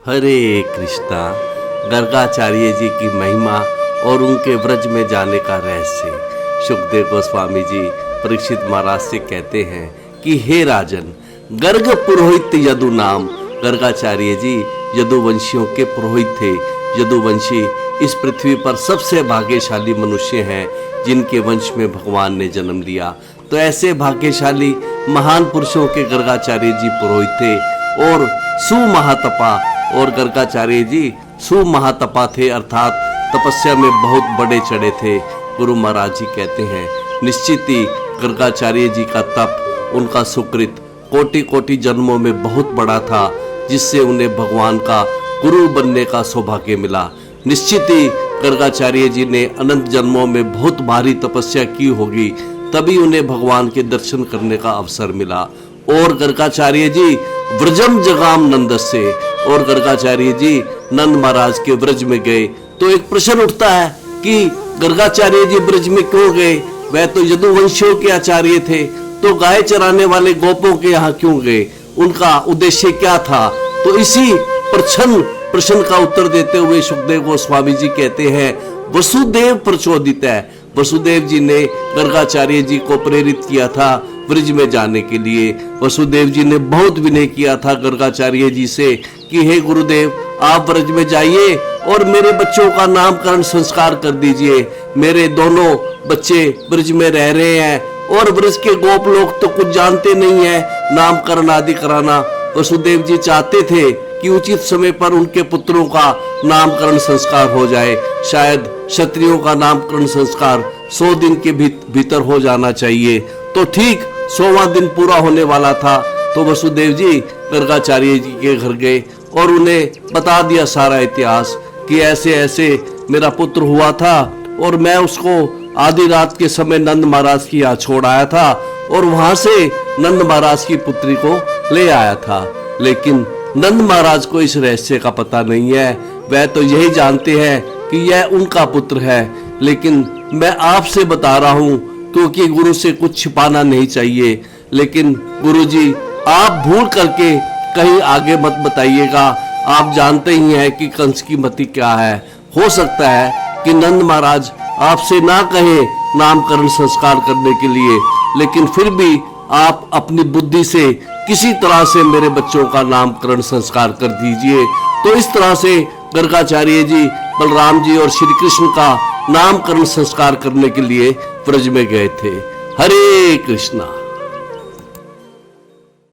हरे कृष्णा। गर्गाचार्य जी की महिमा और उनके व्रज में जाने का रहस्य। सुखदेव गोस्वामी जी परीक्षित महाराज से कहते हैं कि हे राजन, गर्ग पुरोहित यदु नाम। गर्गाचार्य जी यदुवंशियों के पुरोहित थे। यदुवंशी इस पृथ्वी पर सबसे भाग्यशाली मनुष्य हैं जिनके वंश में भगवान ने जन्म लिया। तो ऐसे भाग्यशाली महान पुरुषों के गर्गाचार्य जी पुरोहित थे और सुमहातपा। और गर्गाचार्य जी सुमहातपा थे, अर्थात तपस्या में बहुत बड़े चढ़े थे। गुरु महाराज जी कहते हैं, निश्चित ही गर्गाचार्य जी का तप, उनका सुकृत कोटि कोटि जन्मों में बहुत बड़ा था, जिससे उन्हें भगवान का गुरु बनने का सौभाग्य मिला। निश्चित ही गर्गाचार्य जी ने अनंत जन्मों में बहुत भारी तपस्या की होगी, तभी उन्हें भगवान के दर्शन करने का अवसर मिला। और गर्गाचार्य जी व्रजम जगाम नंदस्य, और गर्गाचार्य जी नंद महाराज के व्रज में गए। तो एक प्रश्न उठता है कि गर्गाचार्य जी व्रज में क्यों गए? वह तो यदुवंशियों के आचार्य थे, तो गाय चराने वाले गोपों के यहाँ क्यों गए? उनका उद्देश्य क्या था? तो इसी प्रश्न का उत्तर देते हुए सुखदेव गोस्वामी जी कहते हैं, वसुदेव प्रचोदित है। वसुदेव जी ने गर्गाचार्य जी को प्रेरित किया था व्रज में जाने के लिए। वसुदेव जी ने बहुत विनय किया था गर्गाचार्य जी से कि हे गुरुदेव, आप व्रज में जाइए और मेरे बच्चों का नामकरण संस्कार कर दीजिए। मेरे दोनों बच्चे व्रज में रह रहे हैं और व्रज के गोप लोग तो कुछ जानते नहीं है नामकरण आदि कराना। वसुदेव जी चाहते थे कि उचित समय पर उनके पुत्रों का नामकरण संस्कार हो जाए। शायद क्षत्रियों का नामकरण संस्कार 100 दिन के भीतर हो जाना चाहिए। तो ठीक 100वां दिन पूरा होने वाला था, तो वसुदेव जी गर्गाचार्य जी के घर गए और उन्हें बता दिया सारा इतिहास कि ऐसे ऐसे मेरा पुत्र हुआ था और मैं उसको आधी रात के समय नंद महाराज की यहाँ छोड़ आया था और वहां से नंद महाराज की पुत्री को ले आया था। लेकिन नंद महाराज को इस रहस्य का पता नहीं है। वह तो यही जानते हैं कि यह उनका पुत्र है। लेकिन मैं आपसे बता रहा हूँ क्योंकि गुरु से कुछ छिपाना नहीं चाहिए। लेकिन गुरु जी, आप भूल करके कहीं आगे मत बताइएगा। आप जानते ही हैं कि कंस की मति क्या है। हो सकता है कि नंद महाराज आपसे ना कहे नामकरण संस्कार करने के लिए, लेकिन फिर भी आप अपनी बुद्धि से किसी तरह से मेरे बच्चों का नामकरण संस्कार कर दीजिए। तो इस तरह से गर्गाचार्य जी बलराम जी और श्री कृष्ण का नामकरण संस्कार करने के लिए व्रज में गए थे। हरे कृष्णा।